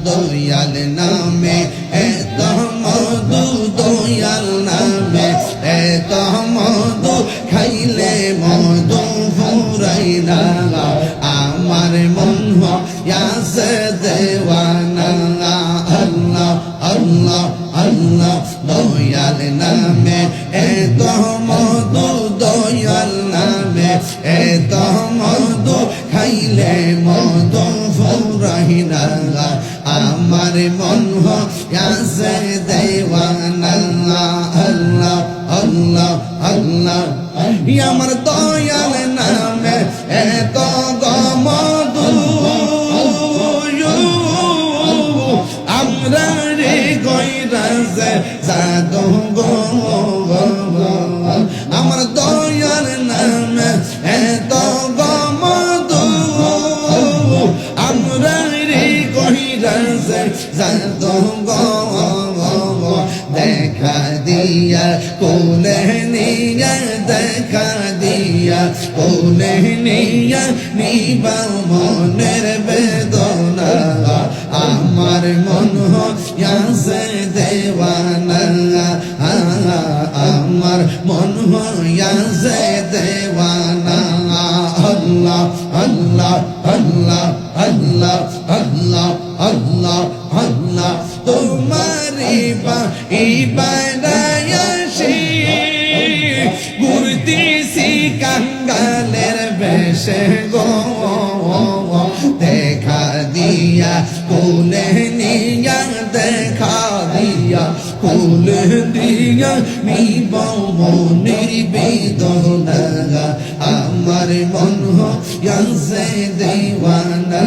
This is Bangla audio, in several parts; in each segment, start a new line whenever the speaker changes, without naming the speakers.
দয়াল নামে এত মধু, দয়াল নামে এত মধু, খাইলে মধু ফুরাই না। আমার মন হইয়াছে দেওয়ানা। আল্লাহ আল্লাহ আল্লাহ, দয়াল নামে এত মধু, দয়াল নামে এত মধু, খাইলে মধু ফুরাই না। আমার মন হইয়াছে দেওয়ানা। আল্লাহ আল্লাহ আল্লাহ, আমার দয়াল নামে এত মধু, আমরা রে কইরাছে জাদু গো। আমার দয়াল নামে এত মধু, আমরা রে কইরাছে জাদু গো। দেখা দিয়া কোলে নিয়া, দেখা দিয়া কোলে নিয়া, নিবা মনের বেদনা। আমার মন হইয়াছে দেওয়ানা। আমার মন হইয়াছে দেওয়ানা। আল্লাহ আল্লাহ আল্লাহ আল্লাহ আল্লাহ আল্লাহ আল্লাহ, তোমারি ইবাদায়াসি ঘুরতেছি কাঙ্গালের বেশে গো। দেখা দিয়া কোলে নিয়া, দেখা দিয়া কোলে দিয়া, নিব মনের বেদনা। আমার মন হইয়াছে দেওয়ানা।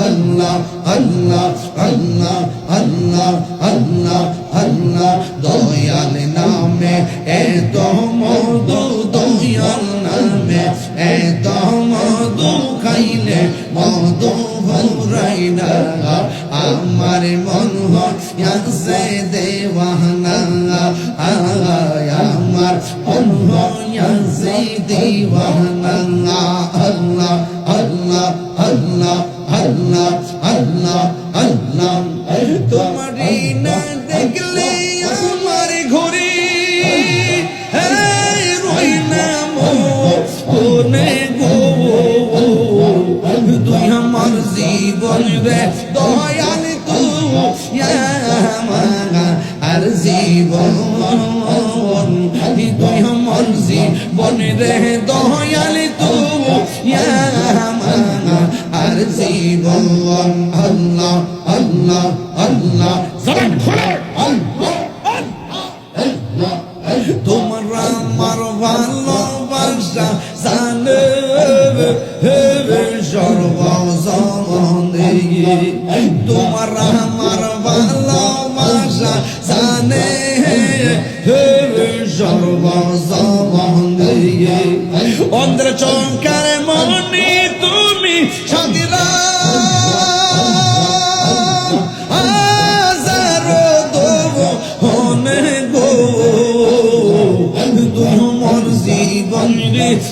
আল্লাহ আল্লাহ আল্লাহ আল্লাহ আল্লাহ আল্লাহ, দয়াল নামে এত মধু, দয়াল নামে এত মধু, খাইলে মধু ফুরাই না। আমার মন হইয়াছে দেওয়ানা। আমার মন হইয়াছে দেওয়ানা। আল্লাহ আল্লাহ আল্লাহ আল্লাহ আল্লাহ আল্লাহ, তোমারি না দেখলে আমার ঘরে রই না মনে গো। তুই আমার জীবন রে দয়াল, তুই আর জীবন, তুই আমার জীবন রে দয়াল, তুই আর জীবন। আল্লাহ আল্লাহ আল্লাহ, জবান খোলো। তোমার আমার ভালোবাসা জানে সর্বজনে, তোমার আমার ভালোবাসা জানে সর্বজনে। অন্ধ্র চঙ্কার মনে তুমি শান্তিরা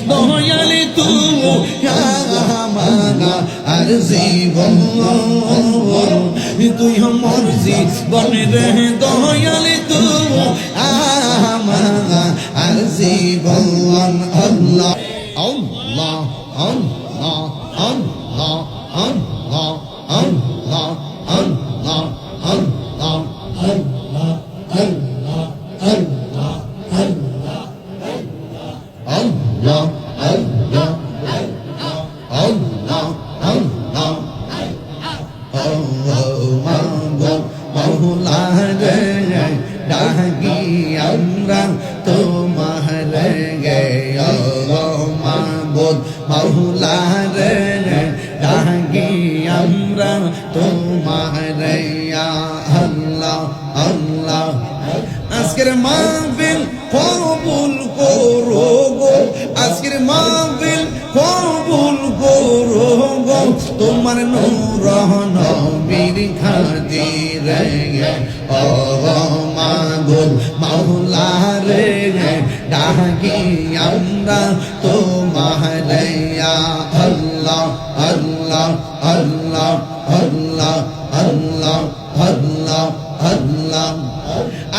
দয়াল, তুই আর জীবন, তুই আমার জীবন রে দয়াল, তুই আর জীবন। আল্লাহ আল্লাহ আল্লাহ আল্লাহ আল্লাহ আল্লাহ আল্লাহ আল্লাহ আল্লাহ আল্লাহ আল্লাহ আল্লাহ আল্লাহ আল্লাহ আল্লাহ আল্লাহ, মৌলা রে ডাকি আমরা তোমার গে। মাবুদ মৌলা রে ডাকি আমরা তোমার। আল্লাহ আল্লাহ, আজকের মাহফিল কবুল করো গো, আজকের মাহফিল কবুল করো গো, তোমার নূর নবীর খাতিরে। ও মাবুদ মৌলা রে ডাকি আমরা তোমার। আল্লাহ আল্লাহ আল্লাহ আল্লাহ আল্লাহ
আল্লাহ আল্লাহ আল্লাহ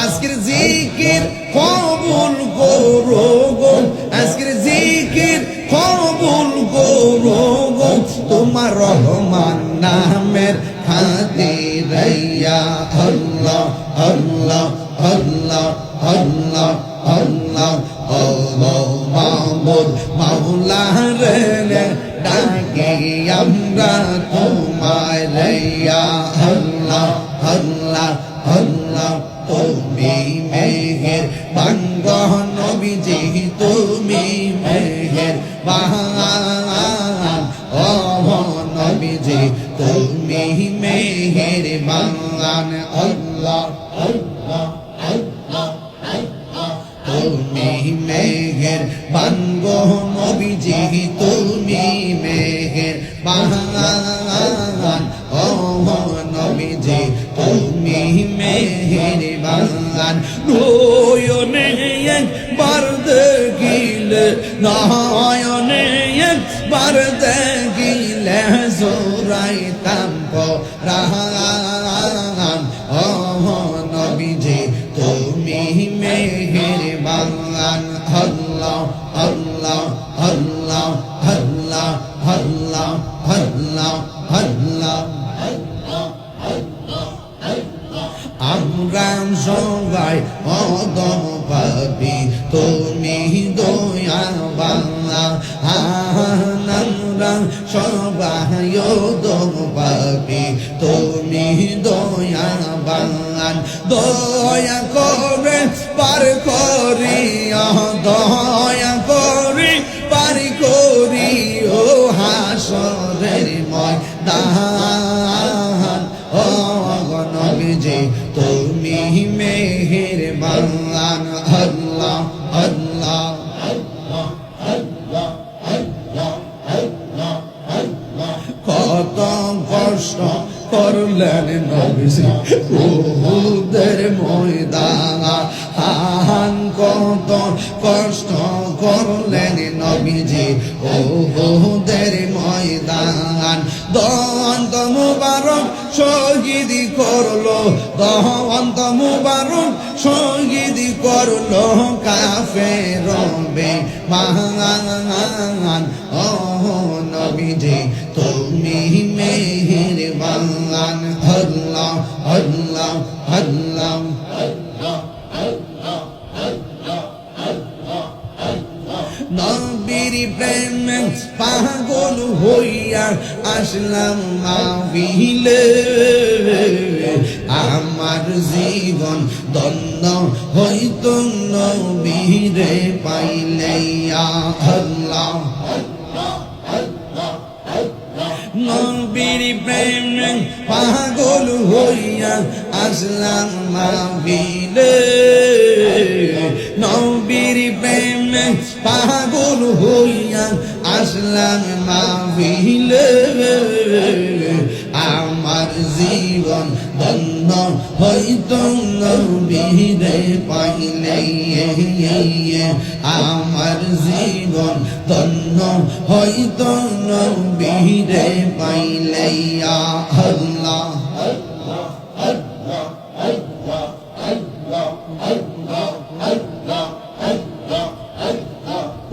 আজকের জিকির কবুল করো গো আজকের জিকির কবুল করো গো তোমার রহমান নামের খাতিরে ইয়া আল্লাহ আল্লাহ আল্লাহ আল্লাহ আল্লাহ আল্লাহ মাবুদ মাওলা রে ডাকি আমরা তোমায় ইয়া আল্লাহ আল্লাহ আল্লাহ তুমি মেহের বাঙ্গ নবীজি তুমি মেহের বান ও নবীজি তুমি মেহের বান আল্লাহ আল্লাহ আল্লাহ তুমি মেহের বাঙ্গ নবীজি তুমি মেহের বান ও নবীজি তুমি মেহের বান
নয়নে একবার দেখিলে নয়নে একবার
দেখিলে জোরাইতাম পরাণ ও নবীজি তুমি মেহের বান আল্লাহ আল্লাহ আল্লাহ আল্লাহ আল্লাহ আল্লাহ আল্লাহ আমরা সবাই অদম পাবি তুমি দয়া বাংলা আমরা সবাই অদম পাবি তুমি দয়া বাংলা দয়া করে পার করিয়া দয়া করে পার করি ও হাসরের ময়দান ও নবীজি তুমি মেহের বান আল্লাহ আল্লাহ কত কষ্ট করলেন নবীজি উহুদের ময়দান কত কষ্ট করলেন নবীজি উহুদের ময়দান দন্ত মুবারক শহীদ করলো দন্ত মুবারক শহীদ করলো কাফের বেঈমান ও নবীজি তুমি মেহের বান আল্লাহ আল্লাহ আল্লাহ নবীর প্রেমে পাগল হইয়া আসলাম মাহফিলে আমার জীবন ধন্য হইত নবীরে পাইলে ইয়া আল্লাহ নবীর প্রেমে পাগল হইয়া আসলাম মাহফিলে নবীর প্রেমে পাগল হইয়া আসলাম মাহফিলে আমার জীবন ধন্য হইত নবীরে পাইলে আমার জীবন ধন্য হইত নবীরে পাইলে ইয়া আল্লাহ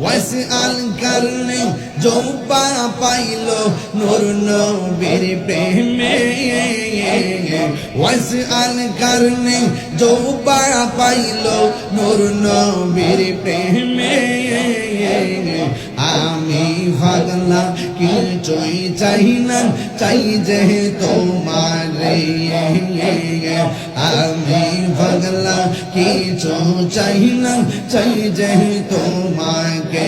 ওয়াসআল করলে জোবা পাইল নূর নবীর প্রেমে ওয়াসআল করলে জোবা পাইল নূর নবীর প্রেমে আমি পাগলা কিছুই চাই না চাই যে তোমারে আমি পাগলা কিছু চাই না চাই যে তোমাকে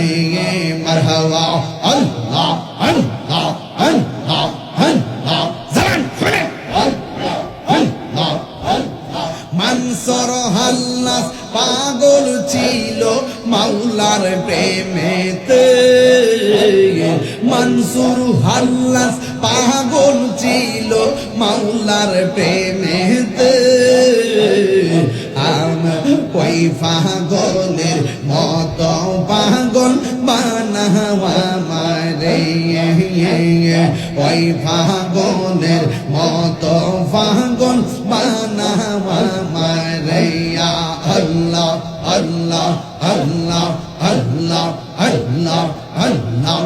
মারহাবা আল্লাহ আল্লাহ আল্লাহ আল্লাহ জান খুলে আল্লাহ মানসুর হাল্লাস পাগল ছিল মাওলার প্রেমেতে মানসুর হাল্লাস পাগল ছিল মাওলার প্রেমেতে কই পাগলের মত পাগল বানাওয়া মারে রে ওই পাগলের মতো পাগল বানাওয়া মারে আল্লাহ আল্লাহ আল্লাহ আল্লাহ আল্লাহ আল্লাহ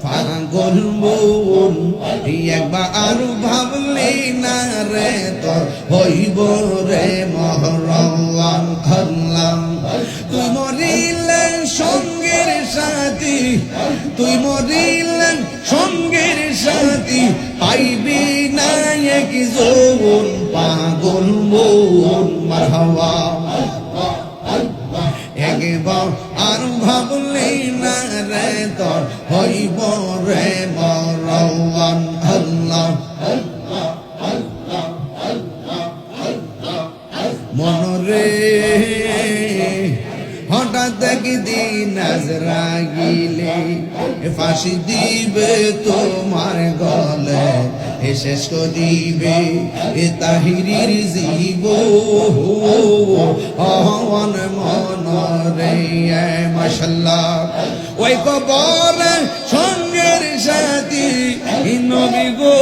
পাগল মন একবার ভাবলি না রে তোর হইব রে মহরম আল্লাহ তুই মরিলেন সঙ্গের সাথী তুই মরিলেন সঙ্গের সাথী পাইবি না এক যৌবন পাগল মন মারহাবা একবার আর ভাবলি না রে তোর হইব রে মরওয়ান আল্লাহ মনরে হঠাৎ একদিন আজরাইলে ফাঁসি দিবে তোমার গলে শেষ করিবে তাহিরির জীব অহন মনরে মাশাল্লাহ ওই কবর সঙ্গের সাথী নবী গো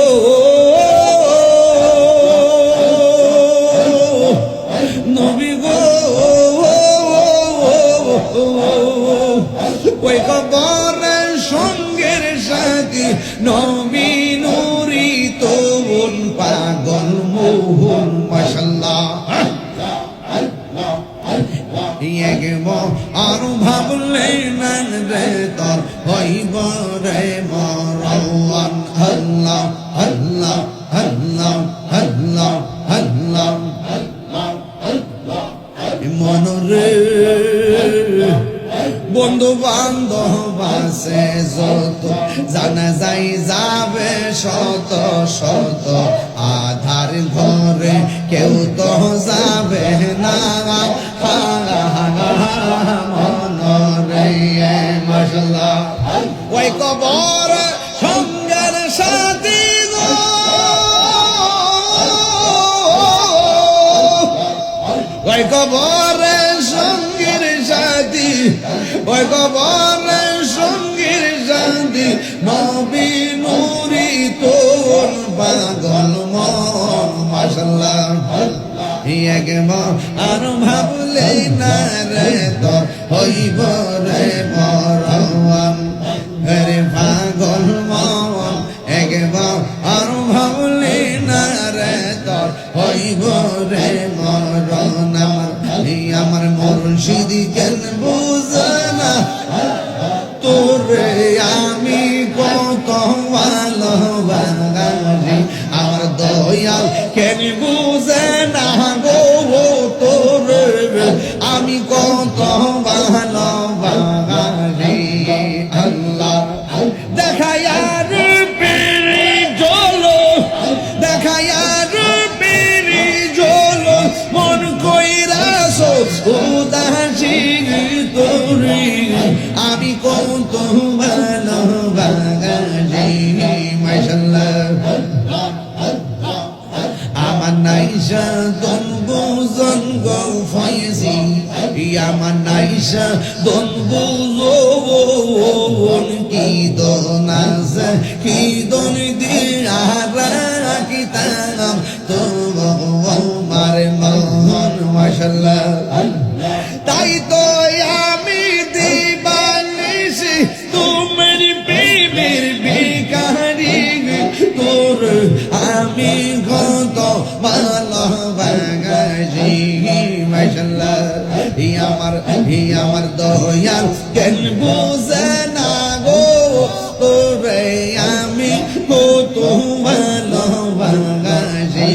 নবী গো ওই কবর সঙ্গের সাথী নবী নুরি তোন পাগল মোহন মাশাল্লাহ আর ভাবলে না রে তোর হইব রে মরওয়ান আল্লাহ আল্লাহ আল্লাহ আল্লাহ আল্লাহ মনরে বন্ধু বান্ধব আছে যত জানা যাই যাবে শত শত আধার ঘরে কেউ তো যাবে না মনরে মাশাল্লাহ ওই কবর সঙ্গের সাথী গো ওই কবরের সঙ্গীর সাথী ওই কবরের সঙ্গীর সাথী নবী নুরি তোর পাগল মন মাশাল্লাহ একবার আর ভাবলে না রে তোর হইব রে মরওয়ান রে পাগল মন একবার আর ভাবলে না রে তোর হইব রে মরণ আমার মুর্শিদ কেন বুঝে না তোরে আমি কত ভালোবাসি আমার দয়াল কেন বুঝে না গো তোরে আমি কত ভালোবাসি আল্লাহ দেখায়ার পেরে জলো দেখায়ার পেরে জলো মন কইরাছো উদাসী তোরে আমি কত ভালোবাসি মাশাল্লাহ আমার নাইশা দন বুজন গো ফয়েজি আমার নাইশা দন বুজন কি দন আছে কি দন দিয়া রাখিতাম তোমার মন মাশাল্লাহ তাই তো আমি দিবানিশি তোমার প্রেমের ভিখারি তোর আমি কত ভালোবাসি মাশাল্লাহ আমার দয়াল কেন বুঝে না গো তোরে আমি কত ভালোবাসি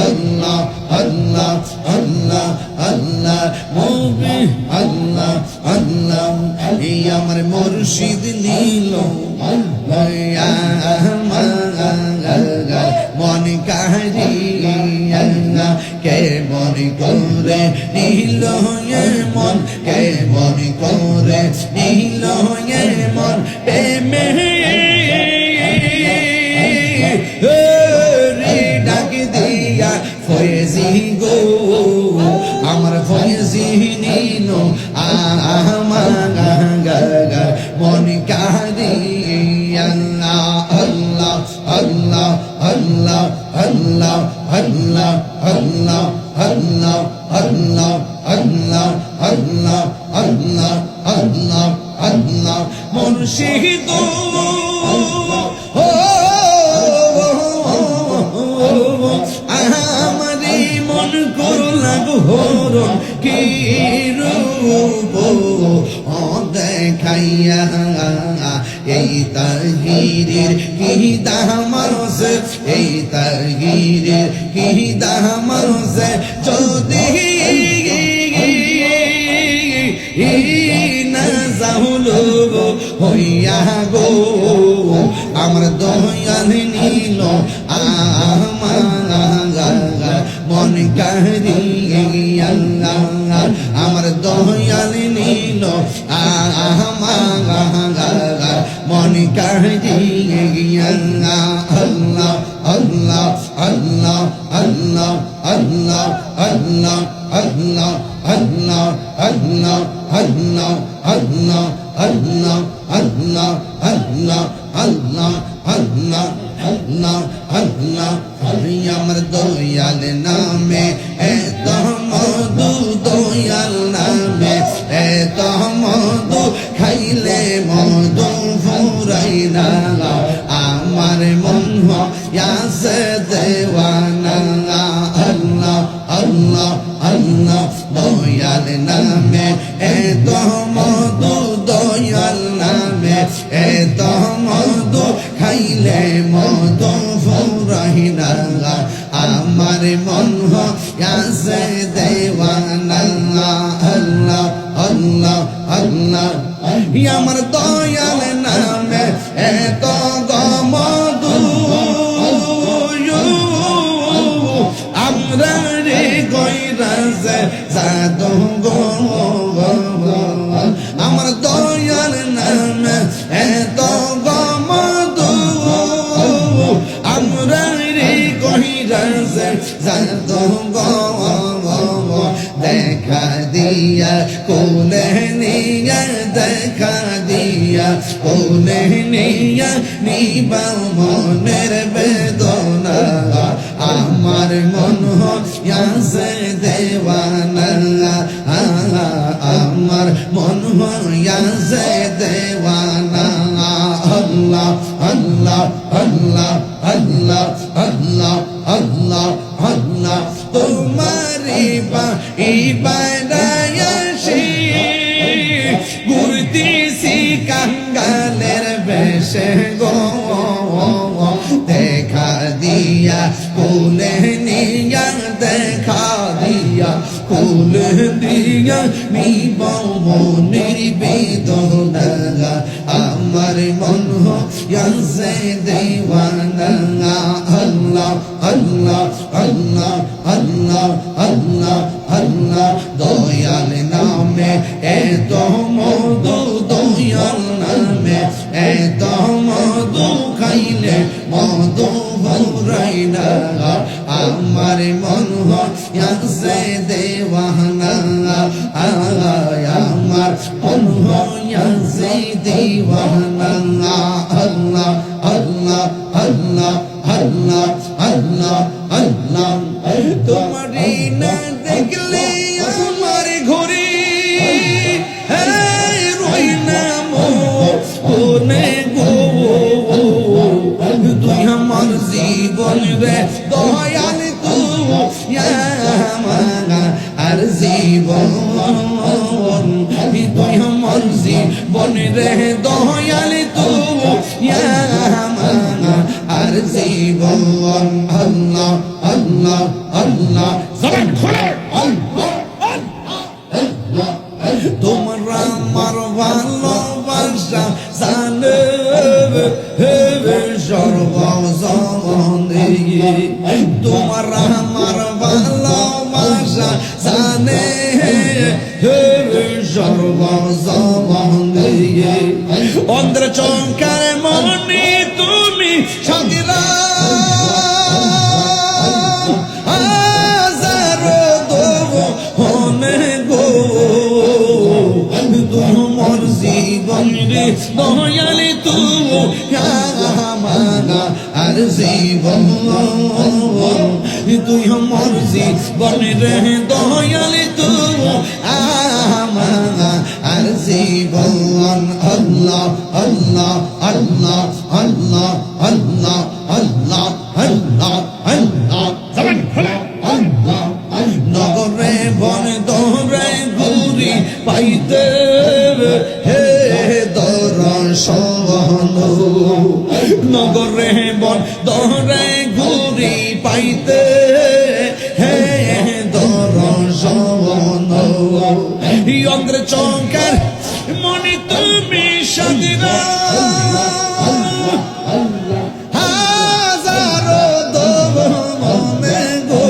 আল্লাহ আল্লাহ আল্লাহ আল্লাহ নবী আল্লাহ আল্লাহ আমার মুর্শিদ নীল মন কাহিয়া কে মন করে নীল মন কে মন করে নীল মন প্রেমে ডাক দিয়া ফয়েজি গো আমার ফয়েজি আল্লাহ আল্লাহ আল্লাহ আল্লাহ আল্লাহ আল্লাহ আল্লাহ আল্লাহ আল্লাহ আল্লাহ আল্লাহ মুর্শিদ আমারি মন করলা ঘোরন কি রূপ দেখাইয়া এই তাহিরের কি দামারস এই তাহিরের কি দামারস যদি না যাহুলো হইয়া গো আমার দয়াল নীল আমার মন কাহিয়া আমার দয়াল নীল আমার মন কাহিয়া আল্লাহ আল্লাহ আল্লাহ আল্লাহ আল্লাহ আল্লাহ আল্লাহ আল্লাহ আল্লাহ আল্লাহ আল্লাহ আল্লাহ আল্লাহ আল্লাহ আল্লাহ আল্লাহ আল্লাহ আল্লাহ আমার দয়াল নামে এত মধু দয়াল নামে এত মধু খাইলে মধু ফুরাই না আমার মন ইয়াসে দেওয়ানা আল্লাহ আল্লাহ আল্লাহ দয়াল নামে এত মধু দয়াল নামে এত মধু খাইলে মধু ফুরাই না আমার মন ইয়াসে দেওয়ানা আল্লাহ আল্লাহ আল্লাহ আমার দয়াল নামে এত মধু আমরা রে গয়রাজে জাদু গো আমার দয়াল নামে এত মধু আমরা রে গয়রাজে জাদু গো দেখা দিয়া কোলে নিয়া দেখা দিয়া কোলে নিয়া নিবা মনের বেদনা আমার মন ইয়াসে দেওয়ানা আমার মন ইয়াসে দেওয়ানা আল্লাহ আল্লাহ আল্লাহ আল্লাহ আল্লাহ আল্লাহ আল্লাহ তোমারি ইবাদায়াশি ঘুরতেছি কাঙ্গালের বেশে গো দেখা দিয়া কোলে নিয়া দেখা দিয়া কোলে দিয়া নিবাও মনের বেদনা আমার মন ইয়াসে দেওয়ানা আল্লাহ আল্লাহ আল্লাহ আল্লাহ আল্লাহ আল্লাহ দয়াল নামে এত মধু দয়াল নামে এত মধু খাইলে মধু ফুরাই না আমার মন ইয়াসে দেওয়ানা আমার মন ইয়াসে দেওয়ানা আল্লাহ আল্লাহ আল্লাহ আল্লাহ আল্লাহ আল্লাহ তোমারি না দেখলে আমার ঘরে রই না মনে গো তুই আমার জীবন রে দয়াল তুই আর জীবন তুই আমার জীবন রে দয়াল তুই আর জীবন আল্লাহ আল্লাহ আল্লাহ জবান খোলে তোমরা আমার ভালোবাসা জানে সর্বজনে তোমরা আমার ভালোবাসা জানে সর্বজনে অন্ধ্র চঙ্কার মনে তুমি সঙ্গীরা জীবন রে দয়াল তুই আর আর জীবন তুই আমার জীবন রে দয়াল তুই আমার আর জীবন আল্লাহ আল্লাহ আল্লাহ আল্লাহ আল্লাহ আল্লাহ আল্লাহ আল্লাহ
জবান খোলা
আল্লাহ নগরে বন দরে ঘুরি পাইতে হে দর্শন নগরে বন দরে ঘুরি পাইতে হে দর্শন অন্ধ্র চৌকার মনে তুমি সাদিরা হাজারো মনে গো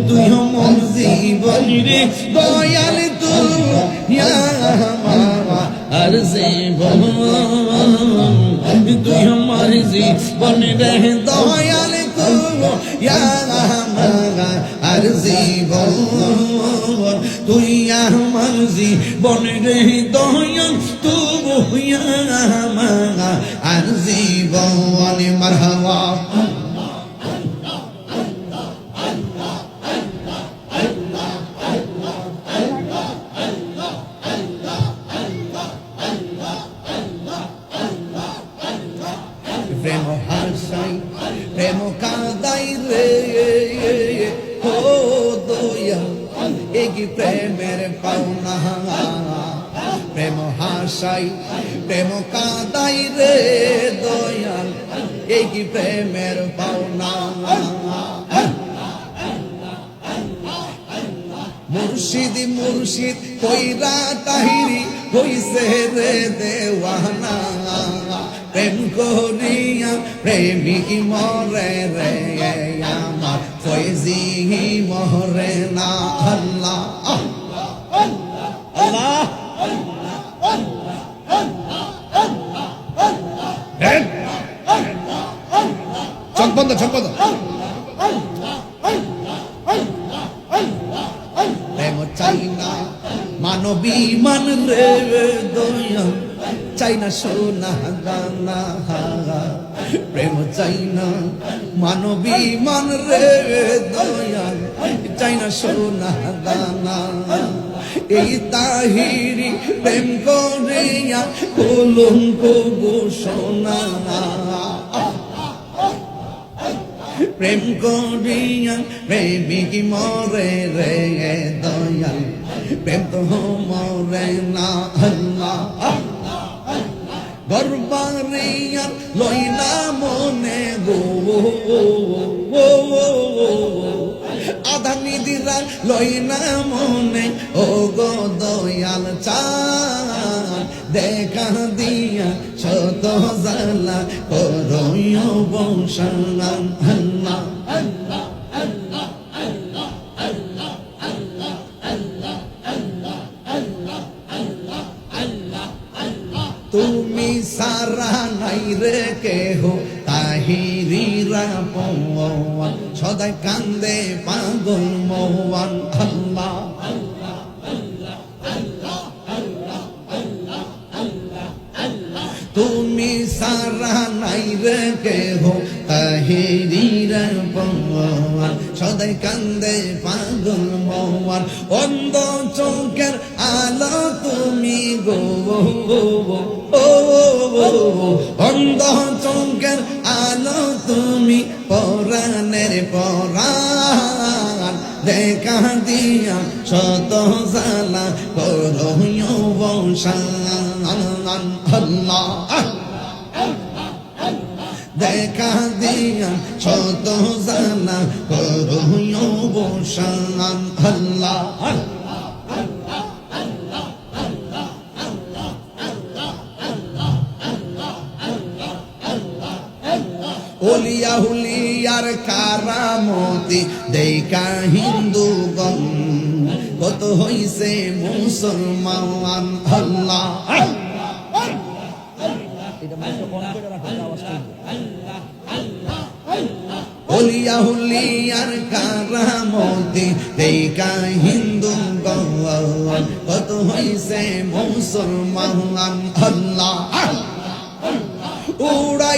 তুই আমার জীবন রে দয়াল তুই আর জীবন তুই আমার জীবন রে দয়াল তুই আর জীবন তুই আমার জীবন রে দয়াল তুই আর জীবন মারহাবা প্রেম হাসাই প্রেম কাদাই রে ও দয়া এগি প্রেমের পাওনা প্রেম হাসাই প্রেম কাদাই রে দয়াল এগি প্রেমের পাওনা মুর্শিদ মুর্শিদ কইরা তাহিরি হইছে রে দেওয়ানা প্রেম করিয়া প্রেমিক মরে রে আমার ফয়জি মরে না আল্লাহ আল্লাহ
চোখ বন্ধ চোখ বন্ধ
প্রেম চাই না মানবী মান রে দয়া চাই না সোনা গানা প্রেম চাই না মানবী মান রে দয়া চাই না সোনা গানা এই তাহিরি প্রেম করিয়া কলঙ্ক ঘোষণা প্রেম করিয়া প্রেমিক মরে রে দয়াল প্রেম তো মরে না আল্লাহ গর্বারিয়া লইনা মনে গো আধানি দিরা লইনা মনে ও গো দয়াল চান দেখা দিয়া শত জালা করয় বংশান আল্লাহ আল্লাহ আল্লাহ আল্লাহ আল্লাহ আল্লাহ আল্লাহ আল্লাহ আল্লাহ আল্লাহ আল্লাহ আল্লাহ তুমি সারা নাই রে কেহ তাহিরিরা পওয়ান সদাই কান্দে পাগল মওয়ান আল্লাহ আল্লাহ আল্লাহ আল্লাহ আল্লাহ আল্লাহ আল্লাহ আল্লাহ তুমি সারা নাই রে কেহ তাহিরিরা পওয়ান সদাই কান্দে পাগল মওয়ান অন্ধ চোখের আলো তুমি গো অন্ধ চোখের আলো তুমি পরাণের পরাণ দেখা দিয়া শত জালা করয় বংশান আল্লাহ দেখা দিয়া শত জালা করয় বংশান আল্লাহ ওলিয়া হুলিয়ার কারামতি দেখা হিন্দুগণ কত হইছে মুসলমান আল্লাহ ওলিয়া হুলিয়ার কারামতি দেখা হিন্দুগণ কত হইছে মুসলমান আল্লাহ উড়াই